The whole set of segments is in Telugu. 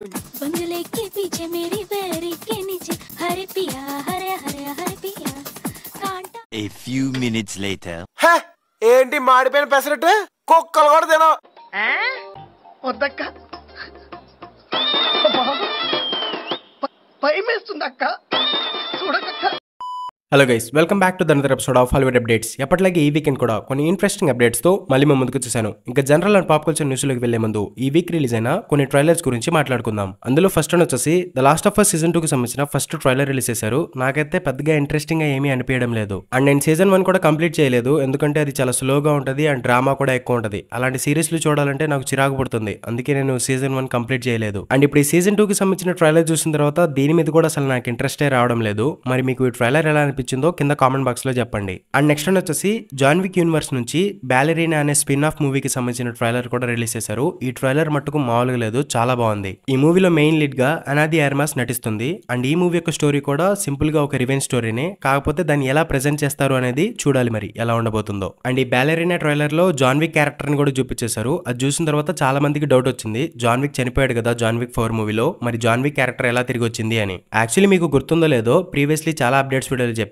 बंगले के पीछे मेरी बैरी के नीचे हरे पिया हरे हरे हरे पिया कांटा। A few minutes later. హే ఏంటి మాడిపోయిన పెసరట్టు కుక్కలు కూడా తినవు. వద్దక్క భయమేస్తుందక్క చూడకక్క. Hello guys, welcome back to another episode of Hollywood updates. ఎప్పటిలాగే ఈ వీకెండ్ కూడా కొన్ని ఇంట్రెస్టింగ్ అప్డేట్స్ తో మళ్ళీ మేము ముందుకు చూసాను. ఇంకా general and pop culture news లోకి వెళ్లే ముందు ఈ వీక్ రిలీజ్ అయిన కొన్ని ట్రైలర్స్ గురించి మాట్లాడుకుందాం. అందులో ఫస్ట్ వన్ వచ్చేసి the last of us season 2 కి సంబంధించిన ఫస్ట్ ట్రైలర్ రిలీజ్ చేశారు. నాకైతే పెద్దగా ఇంట్రెస్టింగ్ గా ఏమీ అనిపించడం లేదు. అండ్ నేను సీజన్ 1 కూడా కంప్లీట్ చేయలేదు, ఎందుకంటే అది చాలా స్లోగా ఉంటది అండ్ డ్రామా కూడా ఎక్కువ ఉంటది. అలాంటి సిరీస్లు చూడాలంటే నాకు చిరాకు పడుతుంది, అందుకే నేను సీజన్ 1 కంప్లీట్ చేయలేదు. అండ్ ఇప్పుడు ఈ సీజన్ 2 కి సంబంధించిన ట్రైలర్ చూసిన తర్వాత దీని మీద కూడా అసలు నాకు ఇంట్రెస్టే రావడం లేదు. మరి మీకు ఈ ట్రైలర్ ఎలా అనిపించిందో కింద కామెంట్ బాక్స్ లో చెప్పండి. అండ్ నెక్స్ట్ వచ్చేసి జాన్ విక్ యూనివర్స్ నుంచి బ్యాలెరీనా అనే స్పిన్ ఆఫ్ మూవీకి సంబంధించిన ట్రైలర్ కూడా రిలీజ్ చేశారు. ఈ ట్రైలర్ మట్టుకు మామూలుగా లేదు, చాలా బాగుంది. ఈ మూవీలో మెయిన్ లీడ్ గా అనాది ఆర్మాస్ నటిస్తుంది. అండ్ ఈ మూవీ యొక్క స్టోరీ కూడా సింపుల్ గా ఒక రివెంజ్ స్టోరీనే, కాకపోతే దాన్ని ఎలా ప్రెజెంట్ చేస్తారు అనేది చూడాలి మరి ఎలా ఉండబోతుందో. అండ్ ఈ బ్యాలెరీనా ట్రైలర్ లో జాన్ విక్ క్యారెక్టర్ ని కూడా చూపించేశారు. అది చూసిన తర్వాత చాలా మందికి డౌట్ వచ్చింది, జాన్ విక్ చనిపోయాడు కదా జాన్ విక్ 4 మూవీలో, మరి జాన్ విక్ క్యారెక్టర్ ఎలా తిరిగి వచ్చింది అని. యాక్చువల్లీ మీకు గుర్తుందో లేదో, ప్రీవియస్లీ చాలా అప్డేట్స్ వీడియోలు చెప్పాను.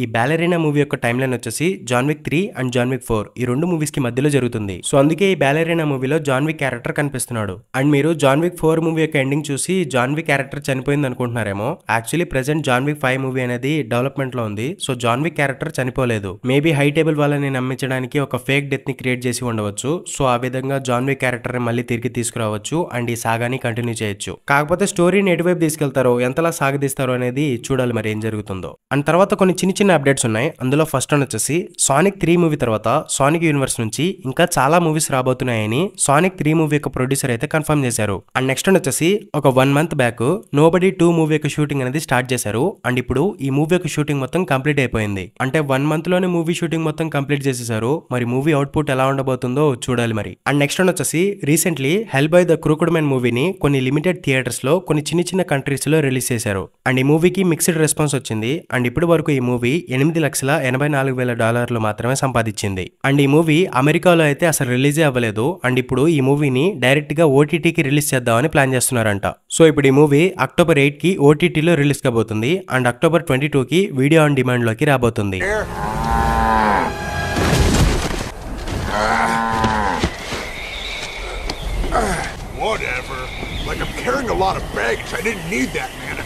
ఈ బ్యాలెరీనా మూవీ యొక్క టైమ్ లైన్ వచ్చేసి John Wick 3 and John Wick 4 ఈ రెండు మూవీస్ కి మధ్యలో జరుగుతుంది. సో అందుకే ఈ బ్యాలెరీనా మూవీలో జాన్ విక్ క్యారెక్టర్ కనిపిస్తున్నాడు. అండ్ మీరు జాన్ విక్ 4 మూవీ యొక్క ఎండింగ్ చూసి జాన్ విక్ క్యారెక్టర్ చనిపోయింది అనుకుంటున్నారేమో. Actually present John Wick 5 movie అనేది డెవలప్మెంట్ లో ఉంది. సో జాన్ విక్ క్యారెక్టర్ చనిపోలేదు. మేబీ హై టేబుల్ వాళ్ళని నమ్మించడానికి ఒక ఫేక్ డెత్ ని క్రియేట్ చేసి ఉండవచ్చు. సో ఆ విధంగా జాన్ విక్ క్యారెక్టర్ ని మళ్ళీ తిరిగి తీసుకురావచ్చు అండ్ ఈ సాగాని కంటిన్యూ చేయొచ్చు. కాకపోతే స్టోరీని ఎటువైపు తీసుకెళ్తారో, ఎంతలా సాగదీస్తారో అనేది చూడాలి మరి ఏం జరుగుతుందో. అండ్ తర్వాత కొన్ని చిన్న చిన్న అప్డేట్స్ ఉన్నాయి. అందులో ఫస్ట్ వన్ వచ్చేసి సానిక్ 3 మూవీ తర్వాత సానిక్ యూనివర్స్ నుంచి ఇంకా చాలా మూవీస్ రాబోతున్నాయని సానిక్ 3 మూవీ యొక్క ప్రొడ్యూసర్ అయితే కన్ఫర్మ్ చేశారు. అండ్ నెక్స్ట్ వన్ వచ్చేసి ఒక 1 మంత్ బ్యాక్ నోబడీ 2 మూవీ యొక్క షూటింగ్ అనేది స్టార్ట్ చేశారు. అండ్ ఇప్పుడు ఈ మూవీ యొక్క షూటింగ్ మొత్తం కంప్లీట్ అయిపోయింది. అంటే 1 మంత్ లోనే మూవీ షూటింగ్ మొత్తం కంప్లీట్ చేసేసారు. మరి మూవీ అవుట్పుట్ ఎలా ఉండబోతుందో చూడాలి మరి. అండ్ నెక్స్ట్ వన్ వచ్చేసి recently hell by the crooked man మూవీని కొన్ని లిమిటెడ్ థియేటర్స్ లో కొన్ని చిన్న చిన్న కంట్రీస్ లో రిలీజ్ చేశారు. అండ్ ఈ మూవీకి మిక్స్డ్ రెస్పాన్స్ వచ్చింది. అండ్ ఇప్పటి వరకు ఈ మూవీ $8,84,000 మాత్రమే సంపాదించింది. అండ్ ఈ మూవీ అమెరికాలో అయితే అసలు రిలీజే అవ్వలేదు. అండ్ ఇప్పుడు ఈ మూవీని డైరెక్ట్ గా ఓటీటీకి రిలీజ్ చేద్దామని ప్లాన్ చేస్తున్నారంట. సో ఇప్పుడు ఈ మూవీ అక్టోబర్ 8 కి ఓటీటీలో రిలీజ్ కాబోతుంది. అండ్ అక్టోబర్ 22 కి వీడియో ఆన్ డిమాండ్ లోకి రాబోతుంది. Whatever. Like I'm carrying a lot of baggage. I didn't need that, man.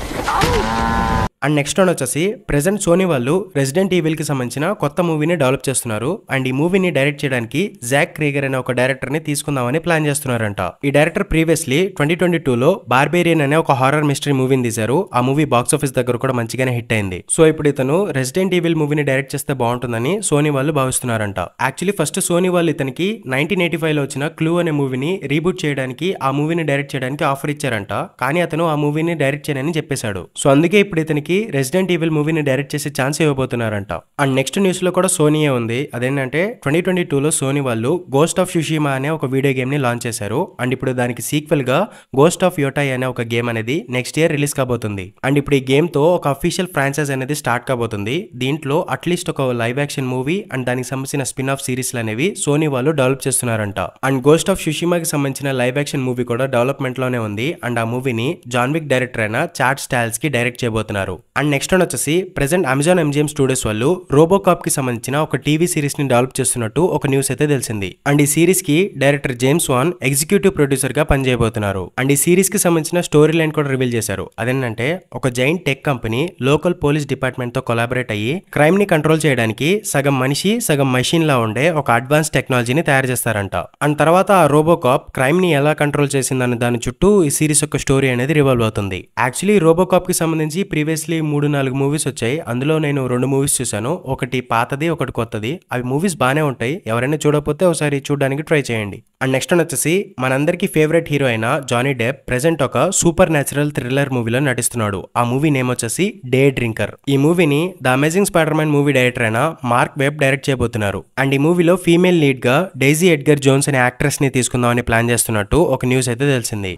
And next one వచ్చేసి ప్రెసెంట్ సోనీ వాళ్ళు రెసిడెంట్ ఈవిల్ కి సంబంధించిన కొత్త మూవీని డెవలప్ చేస్తున్నారు. అండ్ ఈ మూవీని డైరెక్ట్ చేయడానికి జాక్ క్రీగర్ అనే ఒక డైరెక్టర్ ని తీసుకుందామని ప్లాన్ చేస్తున్నారంట. ఈ డైరెక్టర్ ప్రీవియస్లీ 2022లో బార్బేరియన్ అనే ఒక హారర్ మిస్టరీ మూవీని తీశారు. ఆ మూవీ బాక్స్ ఆఫీస్ దగ్గర కూడా మంచిగానే హిట్ అయింది. సో ఇప్పుడు ఇతను రెసిడెంట్ ఈవిల్ మూవీని డైరెక్ట్ చేస్తే బాగుంటుందని సోనీ వాళ్ళు భావిస్తున్నారంట. యాక్చువల్లీ ఫస్ట్ సోనీ వాళ్ళు ఇతనికి 1985లో వచ్చిన క్లూ అనే మూవీని రీబూట్ చేయడానికి, ఆ మూవీని డైరెక్ట్ చేయడానికి ఆఫర్ ఇచ్చారంట. కానీ అతను ఆ మూవీని డైరెక్ట్ చేయనని చెప్పేశాడు. సో అందుకే ఇప్పుడు ఇతనికి రెసిడెంట్ ఈవిల్ మూవీని డైరెక్ట్ చేసే ఛాన్స్ ఇవ్వబోతున్నారంట. అండ్ నెక్స్ట్ న్యూస్ లో కూడా సోనీయే ఉంది. అదేంటంటే 2022లో సోనీ వాళ్ళు గోస్ట్ ఆఫ్ సుషిమా అనే ఒక వీడియో గేమ్ ని లాంచ్ చేశారు. అండ్ ఇప్పుడు దానికి సీక్వెల్ గా గోస్ట్ ఆఫ్ యోటై అనే ఒక గేమ్ అనేది నెక్స్ట్ ఇయర్ రిలీజ్ కాబోతుంది. అండ్ ఇప్పుడు ఈ గేమ్ తో ఒక అఫీషియల్ ఫ్రాంచైజ్ అనేది స్టార్ట్ కాబోతుంది. దీంట్లో అట్లీస్ట్ ఒక లైవ్ యాక్షన్ మూవీ అండ్ దానికి సంబంధించిన స్పిన్ ఆఫ్ సిరీస్ అనేవి సోనీ వాళ్ళు డెవలప్ చేస్తున్నారంట. అండ్ గోస్ట్ ఆఫ్ సుషిమాకి సంబంధించిన లైవ్ యాక్షన్ మూవీ కూడా డెవలప్మెంట్ లోనే ఉంది. అండ్ ఆ మూవీని జాన్ విక్ డైరెక్టర్ అయిన చాడ్ స్టాల్స్ కి డైరెక్ట్ చేయబోతున్నారు. అండ్ నెక్స్ట్ వన్ వచ్చేసి ప్రెసెంట్ అమెజాన్ MGM స్టూడియోస్ వాళ్ళు రోబోకాప్ కి సంబంధించిన ఒక టీవీ సిరీస్ ని డెవలప్ చేస్తున్నట్టు ఒక న్యూస్ అయితే తెలిసింది. అండ్ ఈ సిరీస్ కి director James Wan executive producer గా పనిచేయబోతున్నారు. అండ్ ఈ సిరీస్ కి సంబంధించిన స్టోరీ లైన్ కూడా రివీల్ చేశారు. అదేంటంటే ఒక giant tech company local police department తో కొలాబరేట్ అయ్యి క్రైమ్ ని కంట్రోల్ చేయడానికి సగం మనిషి సగం మెషిన్ లా ఉండే ఒక అడ్వాన్స్ టెక్నాలజీని తయారు చేస్తారంట. అండ్ తర్వాత ఆ రోబోకాప్ క్రైమ్ ని ఎలా కంట్రోల్ చేసిందన్న దాని చుట్టూ ఈ సిరీస్ యొక్క స్టోరీ అనేది రివాల్వ్ అవుతుంది. యాక్చువల్లీ రోబోకాప్ కి సంబంధించి ప్రీవియస్లీ 3-4 మూవీస్ వచ్చాయి. అందులో నేను 2 మూవీస్ చూసాను, ఒకటి పాతది ఒకటి కొత్తది. అవి మూవీస్ బానే ఉంటాయి, ఎవరైనా చూడకపోతే ఒకసారి చూడడానికి ట్రై చేయండి. అండ్ నెక్స్ట్ వచ్చేసి మనందరికి ఫేవరెట్ హీరో అయిన జానీ డెప్ ప్రెసెంట్ ఒక సూపర్ న్యాచురల్ థ్రిల్లర్ మూవీలో నటిస్తున్నాడు. ఆ మూవీ నేమ్ వచ్చేసి డే డ్రింకర్. ఈ మూవీని the amazing spider man movie director అయిన మార్క్ వెబ్ డైరెక్ట్ చేయబోతున్నారు. అండ్ ఈ మూవీలో ఫీమేల్ లీడ్ గా డైజీ ఎడ్గర్ జోన్స్ అనే యాక్ట్రెస్ ని తీసుకుందామని ప్లాన్ చేస్తున్నట్టు ఒక న్యూస్ అయితే తెలిసింది.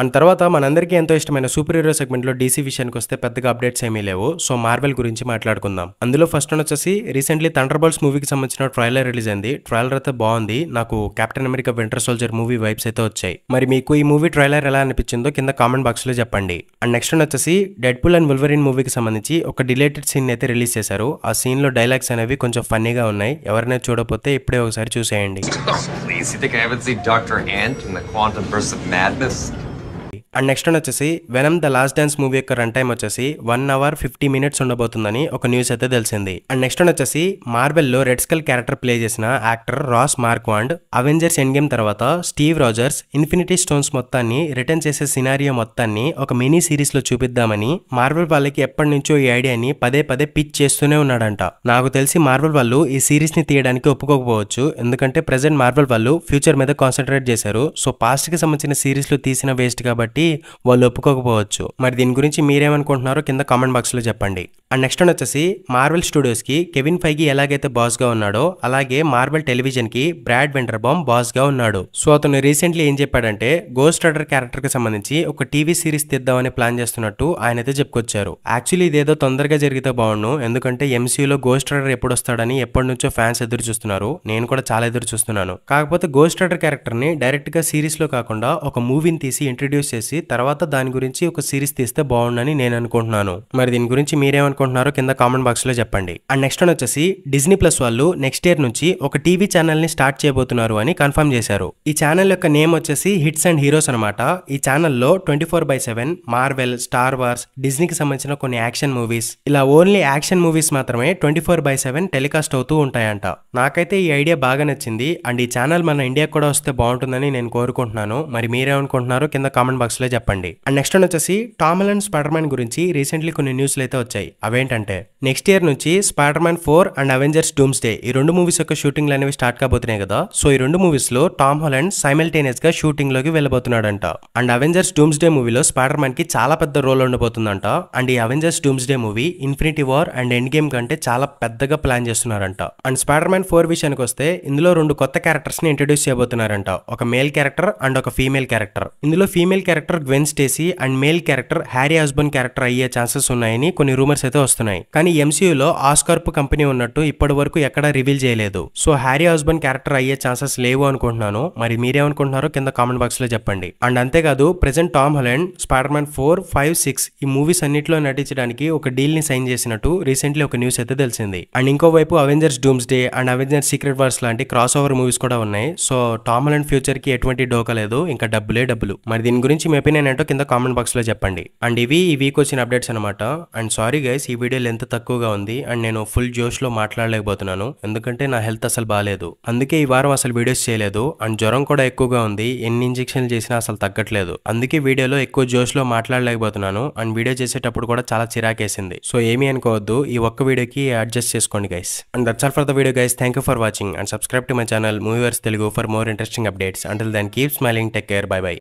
అండ్ తర్వాత మనందరికీ ఎంతో ఇష్టమైన సూపర్ హీరో సెగ్మెంట్ లో డీసీ విషయానికి వస్తే పెద్దగా అప్డేట్స్ ఏమీ లేవు. సో మార్వెల్ గురించి మాట్లాడుకుందాం. అందులో ఫస్ట్ వన్ వచ్చేసి రీసెంట్లీ థండర్ బోల్ట్స్ మూవీకి సంబంధించిన ట్రైలర్ రిలీజ్ అయింది. ట్రైలర్ అయితే బాగుంది. నాకు captain America winter soldier movie vibes అయితే వచ్చాయి. మరి మీకు ఈ మూవీ ట్రైలర్ ఎలా అనిపించిందో కింద కామెంట్ బాక్స్ లో చెప్పండి. అండ్ నెక్స్ట్ వన్ వచ్చేసి డెడ్ పూల్ అండ్ వల్వరిన్ మూవీకి సంబంధించి ఒక డిలేటెడ్ సీన్ అయితే రిలీజ్ చేశారు. ఆ సీన్ లో డైలాగ్స్ అనేవి కొంచెం ఫన్నీగా ఉన్నాయి. ఎవరైనా చూడకపోతే ఇప్పుడే ఒకసారి చూసేయండి. Please, you think I haven't seen Dr. Ant in the Quantum Burst of Madness? And next one వచ్చేసి Venom the Last Dance movie యొక్క రన్ టైం వచ్చేసి 1 hour 50 minutes ఉండబోతుందని ఒక న్యూస్ అయితే తెలిసింది. అండ్ నెక్స్ట్ వన్ వచ్చేసి మార్వెల్ లో రెడ్ స్కల్ క్యారెక్టర్ ప్లే చేసిన actor Ross Marquand Avengers Endgame తర్వాత స్టీవ్ రాజర్స్ ఇన్ఫినిటీ స్టోన్స్ మొత్తాన్ని రిటర్న్ చేసే సినారియో మొత్తాన్ని ఒక మినీ సిరీస్ లో చూపిద్దామని మార్వెల్ వాళ్ళకి ఎప్పటి నుంచో ఈ ఐడియాని పదే పదే పిచ్ చేస్తూనే ఉన్నాడంట. నాకు తెలిసి మార్వెల్ వాళ్ళు ఈ సిరీస్ ని తీయడానికి ఒప్పుకోకపోవచ్చు. ఎందుకంటే ప్రెసెంట్ మార్వెల్ వాళ్ళు ఫ్యూచర్ మీద కాన్సన్ట్రేట్ చేశారు. సో పాస్ట్ కి సంబంధించిన సిరీస్ లో తీసిన వేస్ట్ కాబట్టి వాళ్ళు ఒప్పుకోకపోవచ్చు. మరి దీని గురించి మీరేమనుకుంటున్నారో కింద కామెంట్ బాక్స్ లో చెప్పండి. అండ్ నెక్స్ట్ వన్ వచ్చేసి మార్వెల్ స్టూడియోస్ కి కెవిన్ ఫైగి ఎలాగైతే బాస్ గా ఉన్నాడో అలాగే మార్వెల్ టెలివిజన్ కి బ్రాడ్ వెండర్బామ్ బాస్ గా ఉన్నాడు. సో అతను రీసెంట్లీ ఏం చెప్పాడంటే గోస్ట్ రైడర్ క్యారెక్టర్ కి సంబంధించి ఒక టీవీ సిరీస్ తీద్దామని ప్లాన్ చేస్తున్నట్టు ఆయన అయితే చెప్పుకొచ్చారు. యాక్చువల్లీ ఇదేదో తొందరగా జరిగితే బాగుండు. ఎందుకంటే ఎంసీయూలో గోస్ట్ రైడర్ ఎప్పుడు వస్తాడని ఎప్పటి నుంచో ఫ్యాన్స్ ఎదురు చూస్తున్నారు. నేను కూడా చాలా ఎదురు చూస్తున్నాను. కాకపోతే గోస్ట్ రైడర్ క్యారెక్టర్ ని డైరెక్ట్ గా సిరీస్ లో కాకుండా ఒక మూవీని తీసి ఇంట్రడ్యూస్ చేసి తర్వాత దాని గురించి ఒక సిరీస్ తీస్తే బాగుండని నేను అనుకుంటున్నాను. మరి దీని గురించి మీరేమనుకుంటున్నారో కింద కామెంట్ బాక్స్ లో చెప్పండి. అండ్ నెక్స్ట్ వన్ వచ్చేసి డిజ్నీ ప్లస్ వాళ్ళు నెక్స్ట్ ఇయర్ నుంచి ఒక టీవీ ఛానల్ ని స్టార్ట్ చేయబోతున్నారు అని కన్ఫర్మ్ చేశారు. ఈ ఛానల్ యొక్క నేమ్ వచ్చేసి హిట్స్ అండ్ హీరోస్ అనమాట. ఈ ఛానల్లో 24/7 మార్వెల్, స్టార్ వార్స్, డిజ్నీకి సంబంధించిన కొన్ని యాక్షన్ మూవీస్, ఇలా ఓన్లీ యాక్షన్ మూవీస్ మాత్రమే 24/7 టెలికాస్ట్ అవుతూ ఉంటాయంట. నాకైతే ఈ ఐడియా బాగా నచ్చింది. అండ్ ఈ ఛానల్ మన ఇండియాకి కూడా వస్తే బాగుంటుందని నేను కోరుకుంటున్నాను. మరి మీరేమనుకుంటున్నారో కింద కామెంట్ బాక్స్ లో చెప్పండి. అండ్ నెక్స్ట్ వన్ వచ్చేసి టామ్ హాలండ్ స్పైడర్ మ్యాన్ గురించి రీసెంట్లీ కొన్ని న్యూస్లు అయితే వచ్చాయి. అవేంటంటే నెక్స్ట్ ఇయర్ నుంచి spider man 4 and Avengers doomsday ఈ రెండు మూవీస్ యొక్క షూటింగ్లు అనేవి స్టార్ట్ కాబోతున్నాయి కదా. సో ఈ రెండు మూవీస్ లో టామ్ హాలండ్ సైమల్టేనియస్ గా షూటింగ్ లోకి వెళ్ళబోతున్నాడంట. అండ్ అవెంజర్స్ డూమ్స్డే మూవీలో స్పైడర్ మ్యాన్ కి చాలా పెద్ద రోల్ ఉండబోతుందంట. అండ్ ఈ Avengers doomsday movie infinity war and end game కంటే చాలా పెద్దగా ప్లాన్ చేస్తున్నారంట. అండ్ స్పైడర్ మ్యాన్ 4 విషయానికి వస్తే ఇందులో 2 కొత్త క్యారెక్టర్స్ ని ఇంట్రడ్యూస్ చేయబోతున్నారంట. ఒక మేల్ క్యారెక్టర్ అండ్ ఒక ఫీమేల్ క్యారెక్టర్. ఇందులో female character Gwen Stacey and male character Harry Osborn character అయ్యే ఛాన్సెస్ ఉన్నాయని కొన్ని రూమర్స్ అయితే వస్తున్నాయి. కానీ ఎంసీయూలో ఆస్కార్ప్ కంపెనీ ఉన్నట్టు ఇప్పటి వరకు ఎక్కడా రివీల్ చేయలేదు. సో హ్యారీ ఆస్బర్న్ క్యారెక్టర్ అయ్యే ఛాన్సెస్ లేవు అనుకుంటున్నాను. మరి మీరేమనుకుంటున్నారో కింద కామెంట్ బాక్స్ లో చెప్పండి. అండ్ అంతేకాదు present Tom Holland Spider man 4, 5, 6 ఈ మూవీస్ అన్నిట్లో నటించడానికి ఒక డీల్ ని సైన్ చేసినట్టు రీసెంట్లీ ఒక న్యూస్ అయితే తెలిసింది. అండ్ ఇంకోవైపు Avengers doomsday and Avengers secret wars లాంటి క్రాస్ ఓవర్ మూవీస్ కూడా ఉన్నాయి. సో టామ్ హాలండ్ ఫ్యూచర్ కి ఎటువంటి డోకా లేదు. ఇంకా డబ్బులే డబ్బులు. మరి దీని గురించి మీ ఒపీనియన్ ఏంటో కింద కామెంట్ బాక్స్ లో చెప్పండి. అండ్ ఇవి ఈ వీక్ వచ్చిన అప్డేట్స్ అనమాట. అండ్ సారీ గైస్, ఈ వీడియో లెంత్ తక్కువగా ఉంది అండ్ నేను ఫుల్ జోష్ లో మాట్లాడలేకపోతున్నాను. ఎందుకంటే నా హెల్త్ అసలు బాగాలేదు. అందుకే ఈ వారం అసలు వీడియోస్ చేయలేదు. అండ్ జ్వరం కూడా ఎక్కువగా ఉంది. ఎన్ని ఇంజెక్షన్లు చేసినా అసలు తగ్గట్లేదు. అందుకే వీడియోలో ఎక్కువ జోష్ లో మాట్లాడలేకపోతున్నాను. అండ్ వీడియో చేసేటప్పుడు కూడా చాలా చిరాకేసింది. సో ఏమీ అనుకోవద్దు. ఈ ఒక్క వీడియోకి అడ్జస్ట్ చేసుకోండి guys. And that's all for the video guys. Thank you for watching and subscribe to my channel Movieverse Telugu for more interesting updates. Until then keep smiling, take care, bye by.